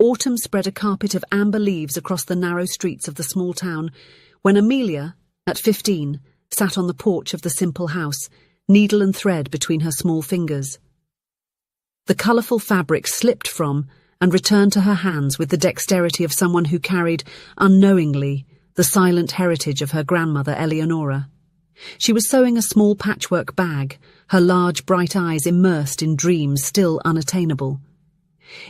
Autumn spread a carpet of amber leaves across the narrow streets of the small town, when Amelia, at 15, sat on the porch of the simple house, needle and thread between her small fingers. The colourful fabric slipped from and returned to her hands with the dexterity of someone who carried, unknowingly, the silent heritage of her grandmother Eleonora. She was sewing a small patchwork bag, her large bright eyes immersed in dreams still unattainable.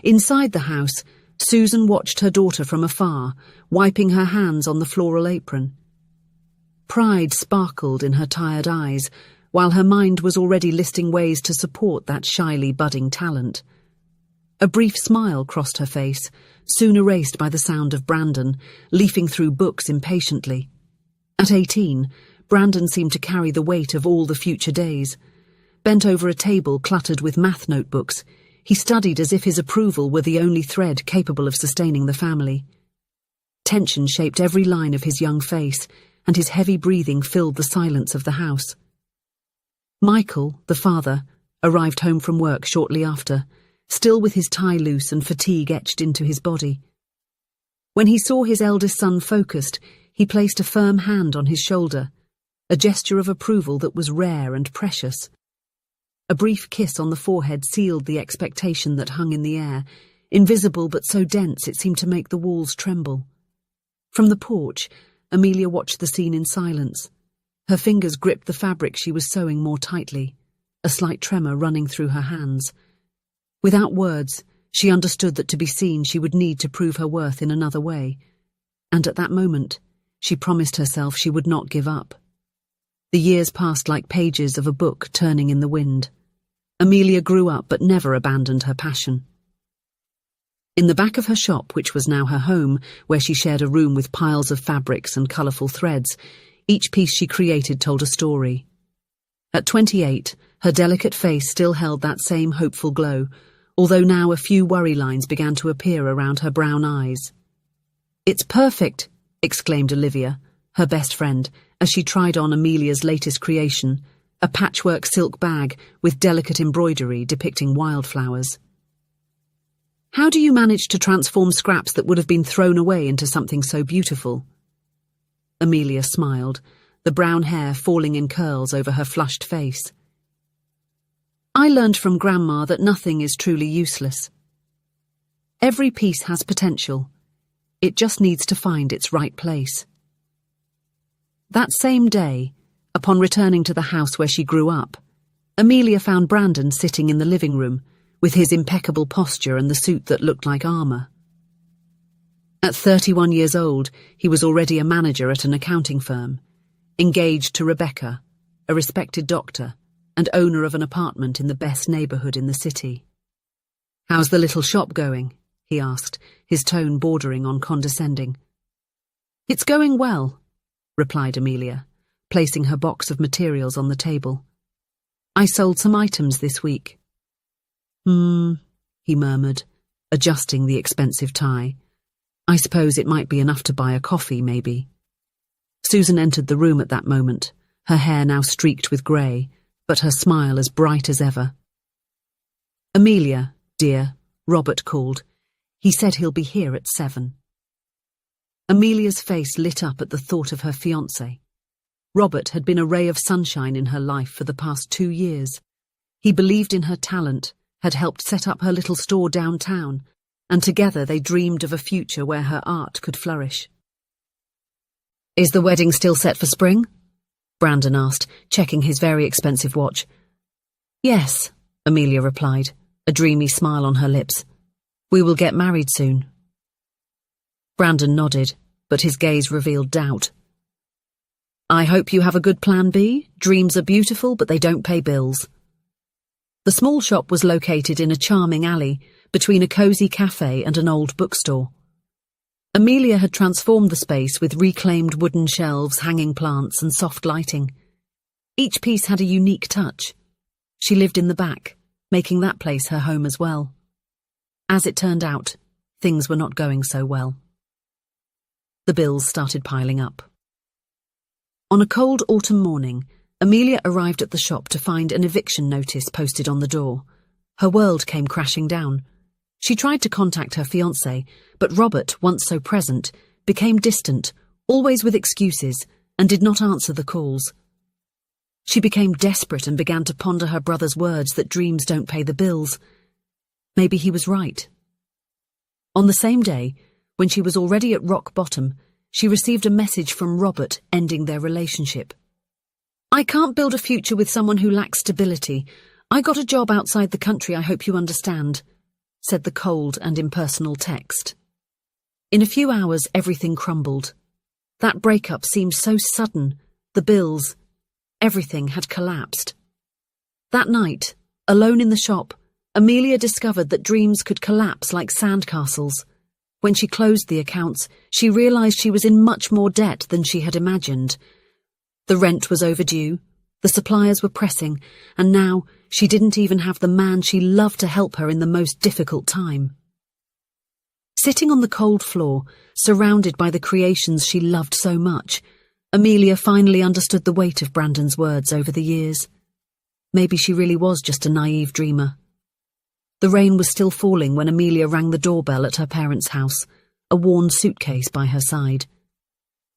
Inside the house, Susan watched her daughter from afar, wiping her hands on the floral apron. Pride sparkled in her tired eyes, while her mind was already listing ways to support that shyly budding talent. A brief smile crossed her face, soon erased by the sound of Brandon, leafing through books impatiently. At 18, Brandon seemed to carry the weight of all the future days. Bent over a table cluttered with math notebooks, he studied as if his approval were the only thread capable of sustaining the family. Tension shaped every line of his young face, and his heavy breathing filled the silence of the house. Michael, the father, arrived home from work shortly after, still with his tie loose and fatigue etched into his body. When he saw his eldest son focused, he placed a firm hand on his shoulder, a gesture of approval that was rare and precious. A brief kiss on the forehead sealed the expectation that hung in the air, invisible but so dense it seemed to make the walls tremble. From the porch, Amelia watched the scene in silence. Her fingers gripped the fabric she was sewing more tightly, a slight tremor running through her hands. Without words, she understood that to be seen she would need to prove her worth in another way, and at that moment, she promised herself she would not give up. The years passed like pages of a book turning in the wind. Amelia grew up but never abandoned her passion. In the back of her shop, which was now her home, where she shared a room with piles of fabrics and colourful threads, each piece she created told a story. At 28, her delicate face still held that same hopeful glow, although now a few worry lines began to appear around her brown eyes. "It's perfect!" exclaimed Olivia, her best friend, as she tried on Amelia's latest creation, a patchwork silk bag with delicate embroidery depicting wildflowers. "How do you manage to transform scraps that would have been thrown away into something so beautiful?" Amelia smiled, the brown hair falling in curls over her flushed face. "I learned from Grandma that nothing is truly useless. Every piece has potential. It just needs to find its right place." That same day, upon returning to the house where she grew up, Amelia found Brandon sitting in the living room, with his impeccable posture and the suit that looked like armour. At 31 years old, he was already a manager at an accounting firm, engaged to Rebecca, a respected doctor, and owner of an apartment in the best neighbourhood in the city. "How's the little shop going?" he asked, his tone bordering on condescending. "It's going well," replied Amelia, placing her box of materials on the table. "I sold some items this week." He murmured, adjusting the expensive tie. "I suppose it might be enough to buy a coffee, maybe." Susan entered the room at that moment, her hair now streaked with grey, but her smile as bright as ever. "Amelia, dear," Robert called. "He said he'll be here at 7. Amelia's face lit up at the thought of her fiancé. Robert had been a ray of sunshine in her life for the past 2 years. He believed in her talent, had helped set up her little store downtown, and together they dreamed of a future where her art could flourish. "Is the wedding still set for spring?" Brandon asked, checking his very expensive watch. "Yes," Amelia replied, a dreamy smile on her lips. "We will get married soon." Brandon nodded, but his gaze revealed doubt. "I hope you have a good plan B. Dreams are beautiful, but they don't pay bills." The small shop was located in a charming alley, between a cosy cafe and an old bookstore. Amelia had transformed the space with reclaimed wooden shelves, hanging plants, and soft lighting. Each piece had a unique touch. She lived in the back, making that place her home as well. As it turned out, things were not going so well. The bills started piling up. On a cold autumn morning, Amelia arrived at the shop to find an eviction notice posted on the door. Her world came crashing down. She tried to contact her fiancé, but Robert, once so present, became distant, always with excuses, and did not answer the calls. She became desperate and began to ponder her brother's words that dreams don't pay the bills. Maybe he was right. On the same day, when she was already at rock bottom, she received a message from Robert ending their relationship. "I can't build a future with someone who lacks stability. I got a job outside the country, I hope you understand," said the cold and impersonal text. In a few hours, everything crumbled. That breakup seemed so sudden. The bills, everything had collapsed. That night, alone in the shop, Amelia discovered that dreams could collapse like sandcastles. When she closed the accounts, she realized she was in much more debt than she had imagined. The rent was overdue, the suppliers were pressing, and now she didn't even have the man she loved to help her in the most difficult time. Sitting on the cold floor, surrounded by the creations she loved so much, Amelia finally understood the weight of Brandon's words over the years. Maybe she really was just a naive dreamer. The rain was still falling when Amelia rang the doorbell at her parents' house, a worn suitcase by her side.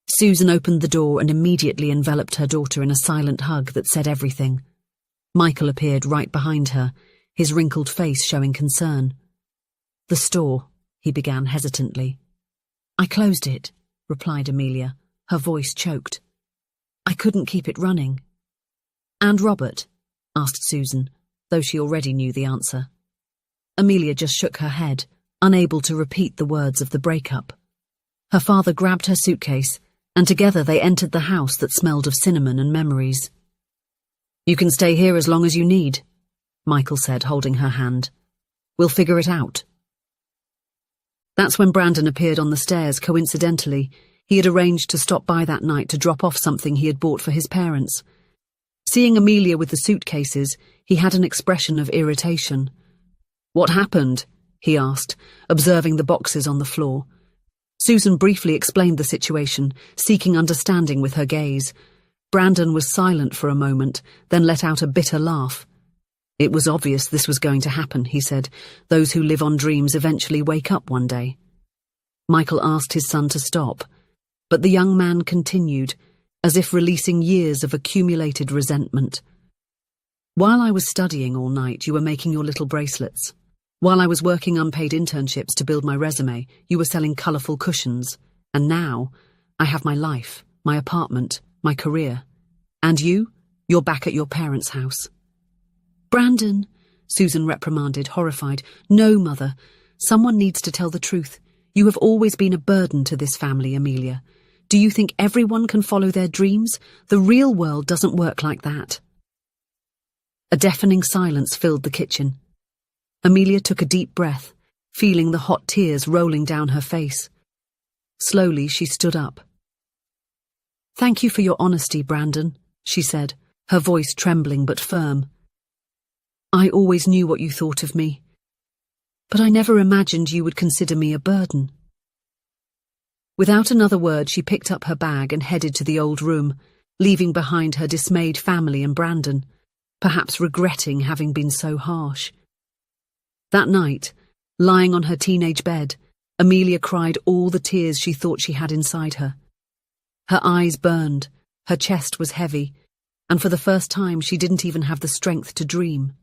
Susan opened the door and immediately enveloped her daughter in a silent hug that said everything. Michael appeared right behind her, his wrinkled face showing concern. "The store," he began hesitantly. "I closed it," replied Amelia, her voice choked. "I couldn't keep it running." "And Robert?" asked Susan, though she already knew the answer. Amelia just shook her head, unable to repeat the words of the breakup. Her father grabbed her suitcase, and together they entered the house that smelled of cinnamon and memories. "You can stay here as long as you need," Michael said, holding her hand. "We'll figure it out." That's when Brandon appeared on the stairs coincidentally. He had arranged to stop by that night to drop off something he had bought for his parents. Seeing Amelia with the suitcases, he had an expression of irritation. "What happened?" he asked, observing the boxes on the floor. Susan briefly explained the situation, seeking understanding with her gaze. Brandon was silent for a moment, then let out a bitter laugh. "It was obvious this was going to happen," he said. "Those who live on dreams eventually wake up one day." Michael asked his son to stop, but the young man continued, as if releasing years of accumulated resentment. "While I was studying all night, you were making your little bracelets. While I was working unpaid internships to build my resume, you were selling colourful cushions. And now, I have my life, my apartment, my career. And you're back at your parents' house." "Brandon," Susan reprimanded, horrified. "No, Mother. Someone needs to tell the truth. You have always been a burden to this family, Amelia. Do you think everyone can follow their dreams? The real world doesn't work like that." A deafening silence filled the kitchen. Amelia took a deep breath, feeling the hot tears rolling down her face. Slowly, she stood up. "Thank you for your honesty, Brandon," she said, her voice trembling but firm. "I always knew what you thought of me, but I never imagined you would consider me a burden." Without another word, she picked up her bag and headed to the old room, leaving behind her dismayed family and Brandon, perhaps regretting having been so harsh. That night, lying on her teenage bed, Amelia cried all the tears she thought she had inside her. Her eyes burned, her chest was heavy, and for the first time she didn't even have the strength to dream.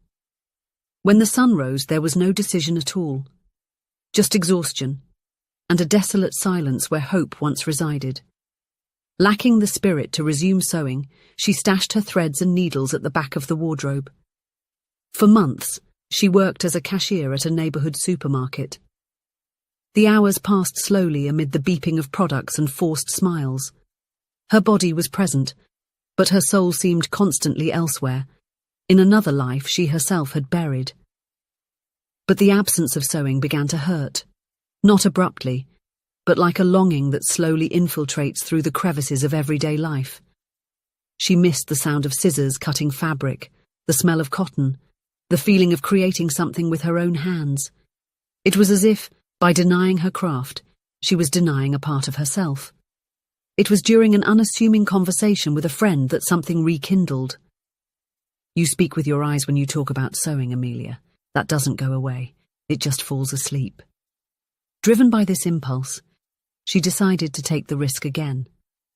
When the sun rose, there was no decision at all, just exhaustion, and a desolate silence where hope once resided. Lacking the spirit to resume sewing, she stashed her threads and needles at the back of the wardrobe. For months, she worked as a cashier at a neighborhood supermarket. The hours passed slowly amid the beeping of products and forced smiles. Her body was present, but her soul seemed constantly elsewhere, in another life she herself had buried. But the absence of sewing began to hurt, not abruptly, but like a longing that slowly infiltrates through the crevices of everyday life. She missed the sound of scissors cutting fabric, the smell of cotton, the feeling of creating something with her own hands. It was as if, by denying her craft, she was denying a part of herself. It was during an unassuming conversation with a friend that something rekindled. "You speak with your eyes when you talk about sewing, Amelia. That doesn't go away. it just falls asleep. Driven by this impulse, she decided to take the risk again,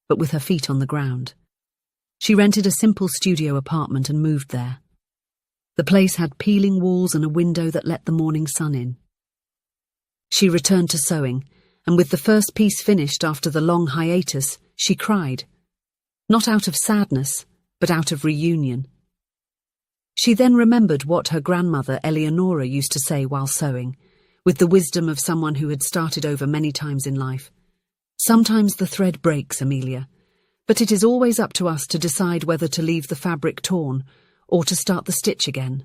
but with her feet on the ground. She rented a simple studio apartment and moved there. The place had peeling walls and a window that let the morning sun in. She returned to sewing, and with the first piece finished after the long hiatus, she cried. Not out of sadness, but out of reunion. She then remembered what her grandmother Eleonora used to say while sewing, with the wisdom of someone who had started over many times in life. Sometimes the thread breaks, Amelia, but it is always up to us to decide whether to leave the fabric torn or to start the stitch again.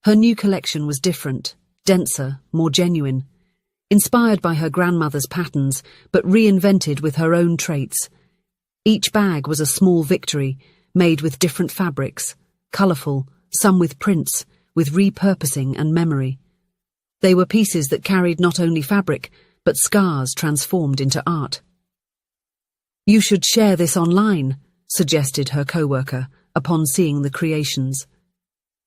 Her new collection was different, denser, more genuine, inspired by her grandmother's patterns, but reinvented with her own traits. Each bag was a small victory, made with different fabrics, colourful, some with prints, with repurposing and memory. They were pieces that carried not only fabric, but scars transformed into art. "You should share this online," suggested her co-worker, upon seeing the creations.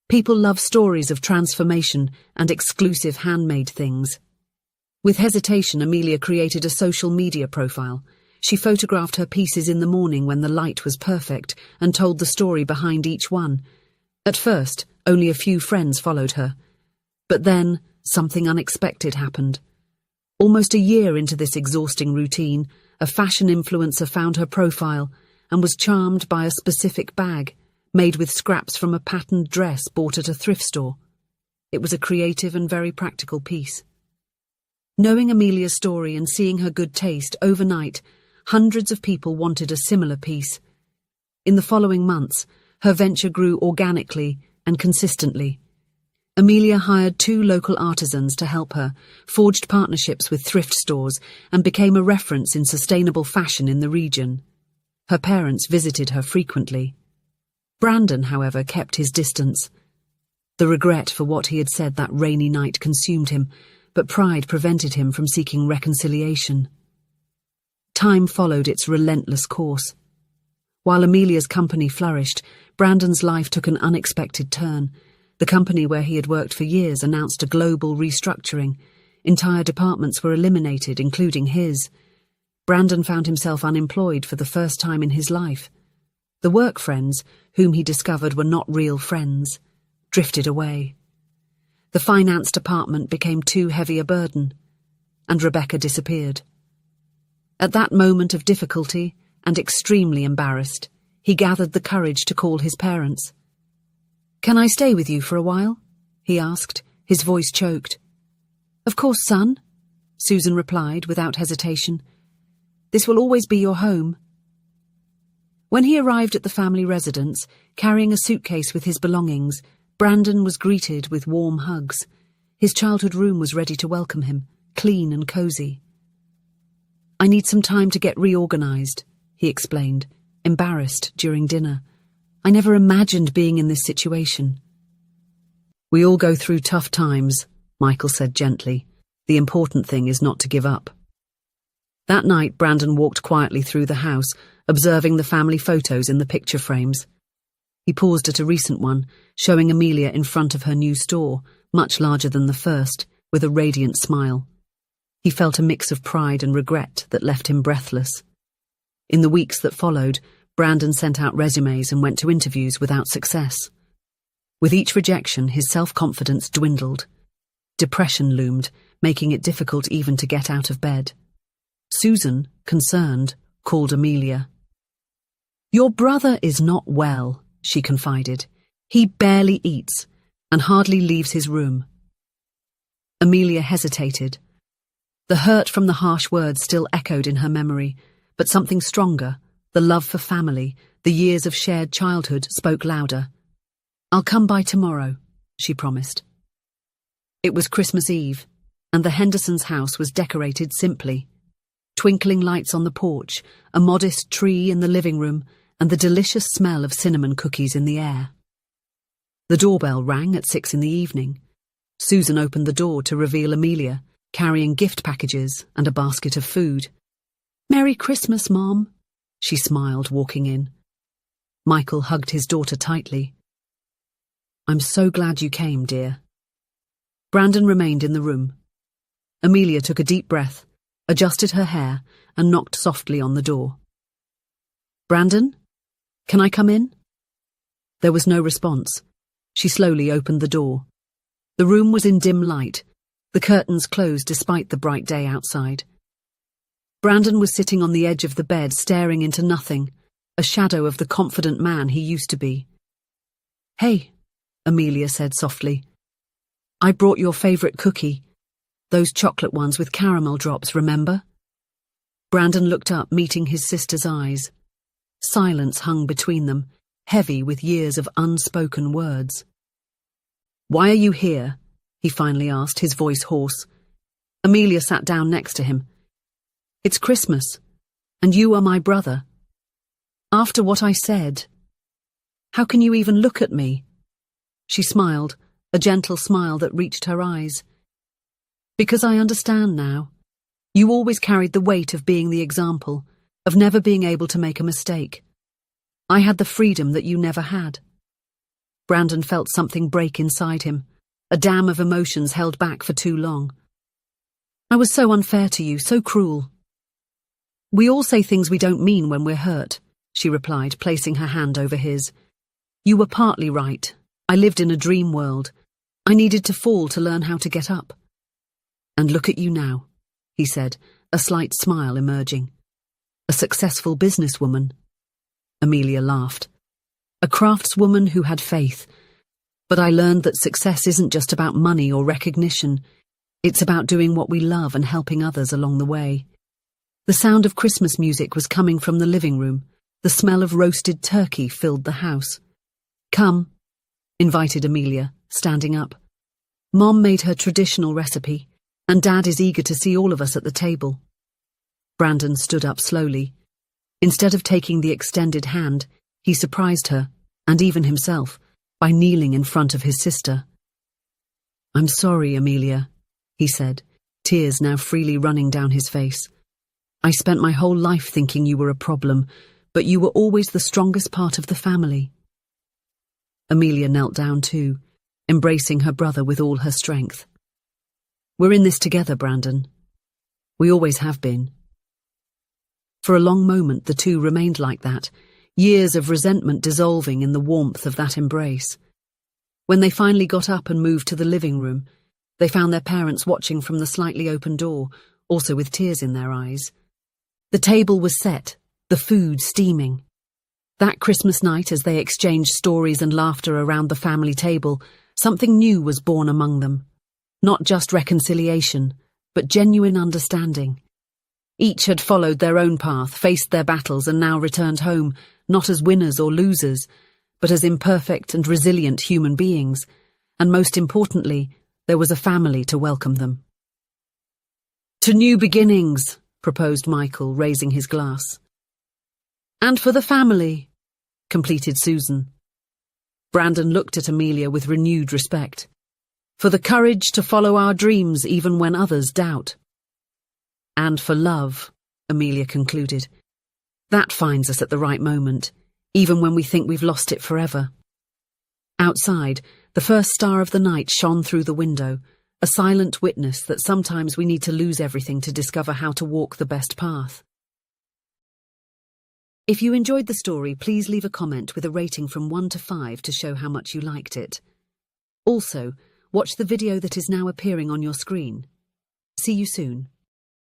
People love stories of transformation and exclusive handmade things. With hesitation, Amelia created a social media profile. She photographed her pieces in the morning when the light was perfect and told the story behind each one. At first, only a few friends followed her. But then, something unexpected happened. Almost a year into this exhausting routine, a fashion influencer found her profile and was charmed by a specific bag, made with scraps from a patterned dress bought at a thrift store. It was a creative and very practical piece. Knowing Amelia's story and seeing her good taste, overnight, hundreds of people wanted a similar piece. In the following months, her venture grew organically and consistently. Amelia hired 2 local artisans to help her, forged partnerships with thrift stores, and became a reference in sustainable fashion in the region. Her parents visited her frequently. Brandon, however, kept his distance. The regret for what he had said that rainy night consumed him, but pride prevented him from seeking reconciliation. Time followed its relentless course. While Amelia's company flourished, Brandon's life took an unexpected turn. The company where he had worked for years announced a global restructuring. Entire departments were eliminated, including his. Brandon found himself unemployed for the first time in his life. The work friends, whom he discovered were not real friends, drifted away. The finance department became too heavy a burden, and Rebecca disappeared. At that moment of difficulty, and extremely embarrassed, he gathered the courage to call his parents. "Can I stay with you for a while?" he asked, his voice choked. "Of course, son," Susan replied without hesitation. "This will always be your home." When he arrived at the family residence, carrying a suitcase with his belongings, Brandon was greeted with warm hugs. His childhood room was ready to welcome him, clean and cozy. "I need some time to get reorganized," he explained, embarrassed during dinner. "I never imagined being in this situation." "We all go through tough times," Michael said gently. "The important thing is not to give up." That night, Brandon walked quietly through the house, observing the family photos in the picture frames. He paused at a recent one, showing Amelia in front of her new store, much larger than the first, with a radiant smile. He felt a mix of pride and regret that left him breathless. In the weeks that followed, Brandon sent out resumes and went to interviews without success. With each rejection, his self-confidence dwindled. Depression loomed, making it difficult even to get out of bed. Susan, concerned, called Amelia. "Your brother is not well," she confided. "He barely eats and hardly leaves his room." Amelia hesitated. The hurt from the harsh words still echoed in her memory, but something stronger, the love for family, the years of shared childhood, spoke louder. "I'll come by tomorrow," she promised. It was Christmas Eve, and the Hendersons' house was decorated simply. Twinkling lights on the porch, a modest tree in the living room, and the delicious smell of cinnamon cookies in the air. The doorbell rang at 6 in the evening. Susan opened the door to reveal Amelia, carrying gift packages and a basket of food. "Merry Christmas, Mom," she smiled, walking in. Michael hugged his daughter tightly. "I'm so glad you came, dear." Brandon remained in the room. Amelia took a deep breath, adjusted her hair, and knocked softly on the door. "Brandon, can I come in?" There was no response. She slowly opened the door. The room was in dim light, the curtains closed despite the bright day outside. Brandon was sitting on the edge of the bed, staring into nothing, a shadow of the confident man he used to be. "Hey," Amelia said softly. "I brought your favorite cookie. Those chocolate ones with caramel drops, remember?" Brandon looked up, meeting his sister's eyes. Silence hung between them, heavy with years of unspoken words. "Why are you here?" he finally asked, his voice hoarse. Amelia sat down next to him. "It's Christmas, and you are my brother. After what I said, how can you even look at me?" She smiled, a gentle smile that reached her eyes. "Because I understand now. You always carried the weight of being the example, of never being able to make a mistake. I had the freedom that you never had." Brandon felt something break inside him, a dam of emotions held back for too long. "I was so unfair to you, so cruel." "We all say things we don't mean when we're hurt," she replied, placing her hand over his. "You were partly right. I lived in a dream world. I needed to fall to learn how to get up." "And look at you now," he said, a slight smile emerging. "A successful businesswoman." Amelia laughed. "A craftswoman who had faith. But I learned that success isn't just about money or recognition. It's about doing what we love and helping others along the way." The sound of Christmas music was coming from the living room. The smell of roasted turkey filled the house. "Come," invited Amelia, standing up. "Mom made her traditional recipe, and Dad is eager to see all of us at the table." Brandon stood up slowly. Instead of taking the extended hand, he surprised her, and even himself, by kneeling in front of his sister. "I'm sorry, Amelia," he said, tears now freely running down his face. "I spent my whole life thinking you were a problem, but you were always the strongest part of the family." Amelia knelt down too, embracing her brother with all her strength. "We're in this together, Brandon. We always have been." For a long moment the two remained like that, years of resentment dissolving in the warmth of that embrace. When they finally got up and moved to the living room, they found their parents watching from the slightly open door, also with tears in their eyes. The table was set, the food steaming. That Christmas night, as they exchanged stories and laughter around the family table, something new was born among them. Not just reconciliation, but genuine understanding. Each had followed their own path, faced their battles, and now returned home, not as winners or losers, but as imperfect and resilient human beings, and most importantly, there was a family to welcome them. "To new beginnings," proposed Michael, raising his glass. "And for the family," completed Susan. Brandon looked at Amelia with renewed respect. "For the courage to follow our dreams even when others doubt." "And for love," Amelia concluded. "That finds us at the right moment, even when we think we've lost it forever." Outside, the first star of the night shone through the window, a silent witness that sometimes we need to lose everything to discover how to walk the best path. If you enjoyed the story, please leave a comment with a rating from 1 to 5 to show how much you liked it. Also, watch the video that is now appearing on your screen. See you soon.